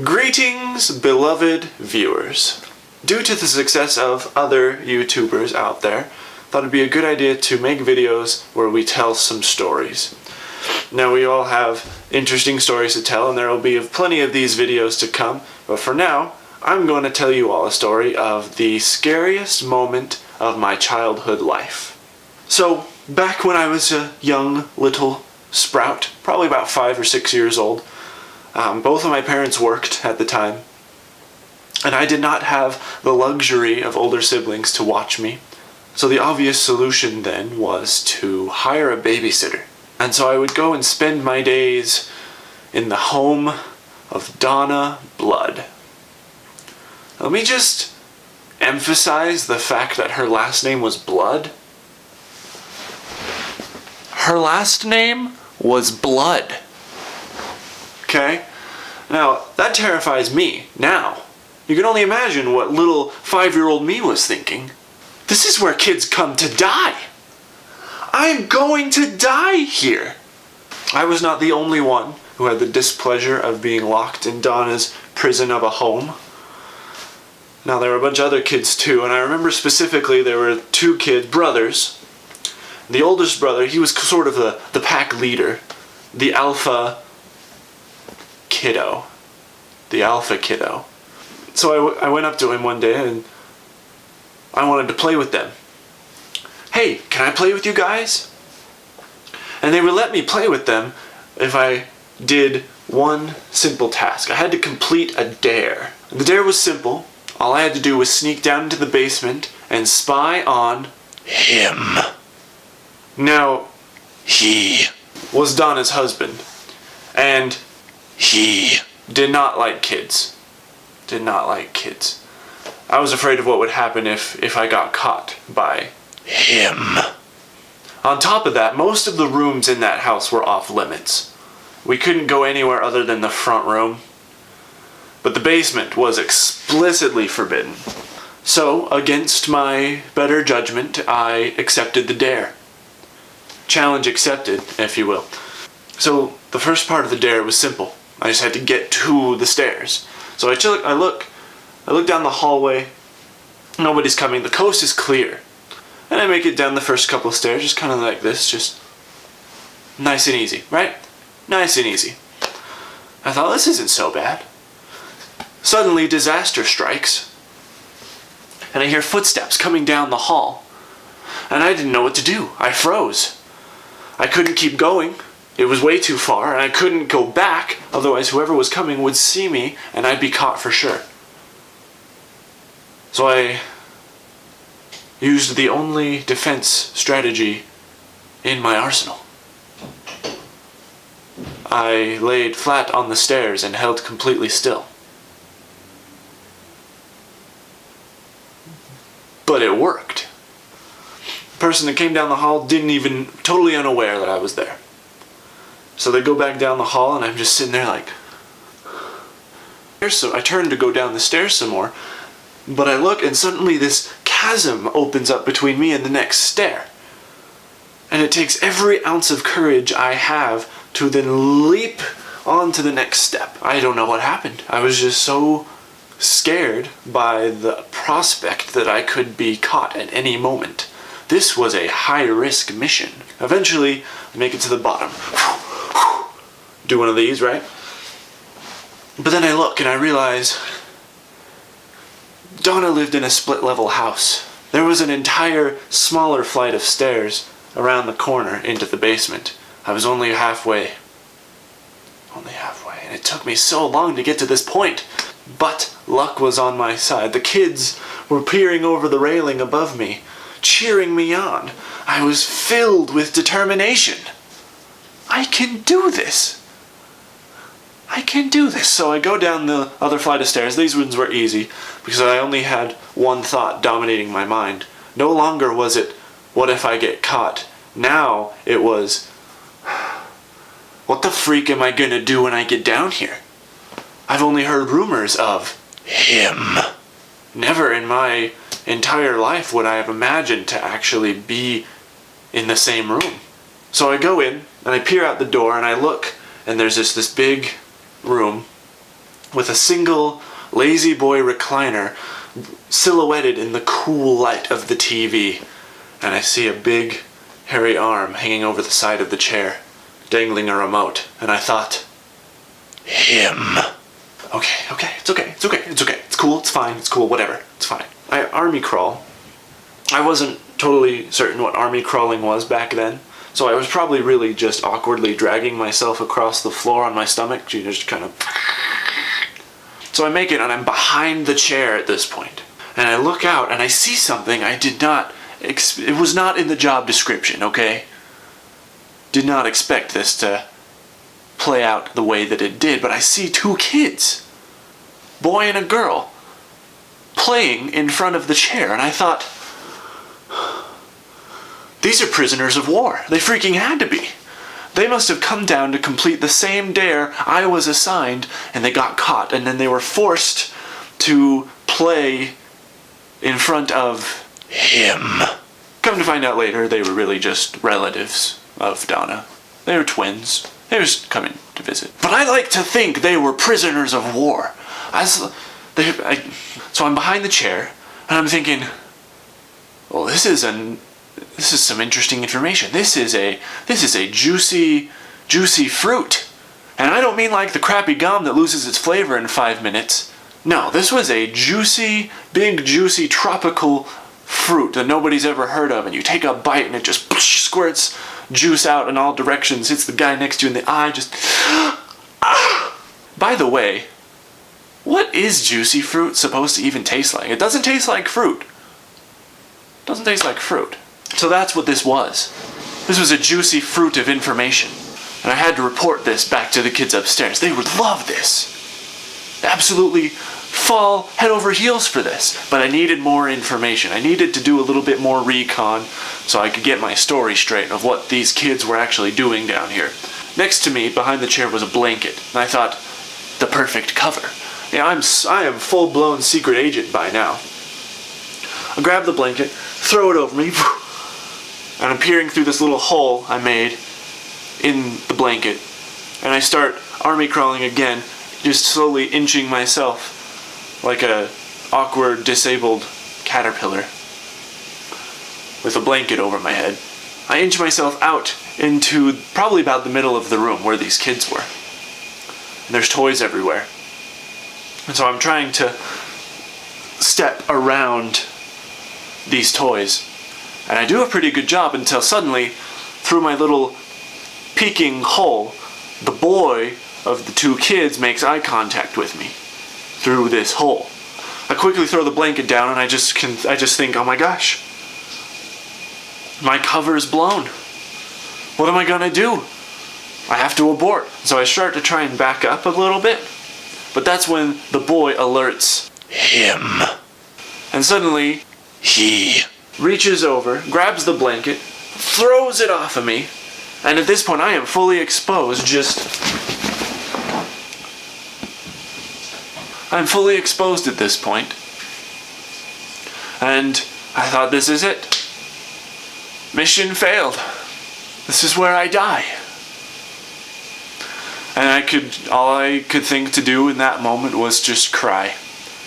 Greetings, beloved viewers. Due to the success of other YouTubers out there, thought it'd be a good idea to make videos where we tell some stories. Now, we all have interesting stories to tell, and there will be plenty of these videos to come, but for now, I'm going to tell you all a story of the scariest moment of my childhood life. So, back when I was a young little sprout, probably about 5 or 6 years old, both of my parents worked at the time, and I did not have the luxury of older siblings to watch me. So the obvious solution then was to hire a babysitter. And so I would go and spend my days in the home of Donna Blood. Let me just emphasize the fact that her last name was Blood. Her last name was Blood. Okay? Now, that terrifies me now. You can only imagine what little 5-year-old me was thinking. This is where kids come to die. I'm going to die here. I was not the only one who had the displeasure of being locked in Donna's prison of a home. Now, there were a bunch of other kids too, and I remember specifically there were 2 brothers. The oldest brother, he was sort of the pack leader, the alpha kiddo. So I went up to him one day and I wanted to play with them. Hey, can I play with you guys? And they would let me play with them if I did one simple task. I had to complete a dare. The dare was simple. All I had to do was sneak down into the basement and spy on him. Now, he was Donna's husband, and he did not like kids. I was afraid of what would happen if I got caught by him. On top of that, most of the rooms in that house were off limits. We couldn't go anywhere other than the front room. But the basement was explicitly forbidden. So, against my better judgment, I accepted the dare. Challenge accepted, if you will. So, the first part of the dare was simple. I just had to get to the stairs. So I look down the hallway. Nobody's coming. The coast is clear. And I make it down the first couple of stairs, just kind of like this, just nice and easy, right? Nice and easy. I thought, this isn't so bad. Suddenly, disaster strikes, and I hear footsteps coming down the hall, and I didn't know what to do. I froze. I couldn't keep going. It was way too far, and I couldn't go back, otherwise whoever was coming would see me, and I'd be caught for sure. So I used the only defense strategy in my arsenal. I laid flat on the stairs and held completely still. But it worked. The person that came down the hall totally unaware that I was there. So they go back down the hall and I'm just sitting there like... So I turn to go down the stairs some more, but I look and suddenly this chasm opens up between me and the next stair. And it takes every ounce of courage I have to then leap on to the next step. I don't know what happened. I was just so scared by the prospect that I could be caught at any moment. This was a high-risk mission. Eventually, I make it to the bottom. Do one of these, right? But then I look and I realize Donna lived in a split-level house. There was an entire smaller flight of stairs around the corner into the basement. I was only halfway. And it took me so long to get to this point. But luck was on my side. The kids were peering over the railing above me, cheering me on. I was filled with determination. I can do this. So I go down the other flight of stairs. These ones were easy because I only had one thought dominating my mind. No longer was it, what if I get caught? Now it was, what the freak am I gonna do when I get down here? I've only heard rumors of him. Never in my entire life would I have imagined to actually be in the same room. So I go in and I peer out the door and I look, and there's this big room with a single lazy boy recliner silhouetted in the cool light of the TV. And I see a big, hairy arm hanging over the side of the chair, dangling a remote. And I thought, him. Okay, it's okay. It's cool, it's fine, it's cool, whatever, it's fine. I army crawl. I wasn't totally certain what army crawling was back then, so I was probably really just awkwardly dragging myself across the floor on my stomach, just kind of... So I make it, and I'm behind the chair at this point. And I look out, and I see something I did not... It was not in the job description, okay? Did not expect this to play out the way that it did, but I see two kids, boy and a girl, playing in front of the chair, and I thought, these are prisoners of war. They freaking had to be. They must have come down to complete the same dare I was assigned, and they got caught, and then they were forced to play in front of him. Come to find out later, they were really just relatives of Donna. They were twins. They were just coming to visit. But I like to think they were prisoners of war. So I'm behind the chair, and I'm thinking, well, this is some interesting information. This is a juicy fruit. And I don't mean like the crappy gum that loses its flavor in 5 minutes. No, this was a juicy, big, juicy, tropical fruit that nobody's ever heard of. And you take a bite and it just squirts juice out in all directions, hits the guy next to you in the eye, just... By the way, what is juicy fruit supposed to even taste like? It doesn't taste like fruit. It doesn't taste like fruit. So that's what this was. This was a juicy fruit of information. And I had to report this back to the kids upstairs. They would love this. Absolutely fall head over heels for this. But I needed more information. I needed to do a little bit more recon so I could get my story straight of what these kids were actually doing down here. Next to me, behind the chair, was a blanket. And I thought, the perfect cover. Yeah, I am full-blown secret agent by now. I grab the blanket, throw it over me, and I'm peering through this little hole I made in the blanket. And I start army crawling again, just slowly inching myself like a awkward, disabled caterpillar with a blanket over my head. I inch myself out into probably about the middle of the room where these kids were. And there's toys everywhere. And so I'm trying to step around these toys. And I do a pretty good job until suddenly, through my little peeking hole, the boy of the two kids makes eye contact with me through this hole. I quickly throw the blanket down and I just think, oh my gosh, my cover is blown. What am I gonna do? I have to abort. So I start to try and back up a little bit, but that's when the boy alerts him. And suddenly, he reaches over, grabs the blanket, throws it off of me, and at this point I am fully exposed, I'm fully exposed at this point. And I thought, this is it. Mission failed. This is where I die. And all I could think to do in that moment was just cry.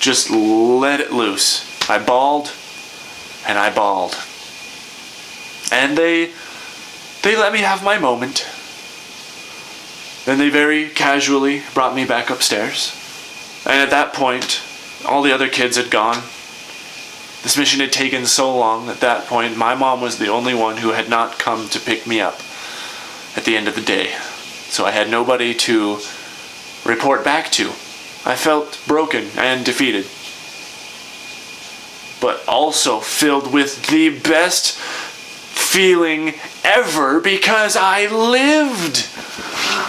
Just let it loose. I bawled, and I bawled. And they let me have my moment. Then they very casually brought me back upstairs. And at that point, all the other kids had gone. This mission had taken so long, at that point, my mom was the only one who had not come to pick me up at the end of the day. So I had nobody to report back to. I felt broken and defeated, but also filled with the best feeling ever because I lived.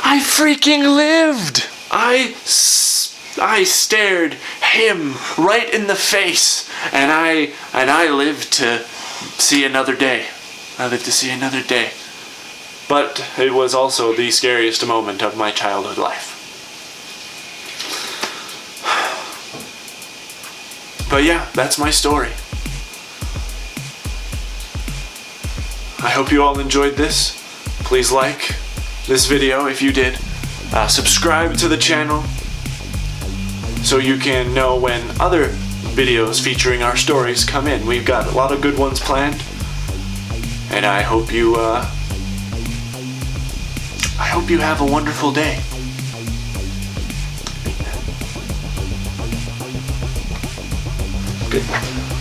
I freaking lived. I stared him right in the face, and I lived to see another day. I lived to see another day. But it was also the scariest moment of my childhood life. But yeah, that's my story. I hope you all enjoyed this. Please like this video if you did. Subscribe to the channel. so you can know when other videos featuring our stories come in. We've got a lot of good ones planned, and I hope you have a wonderful day. Good.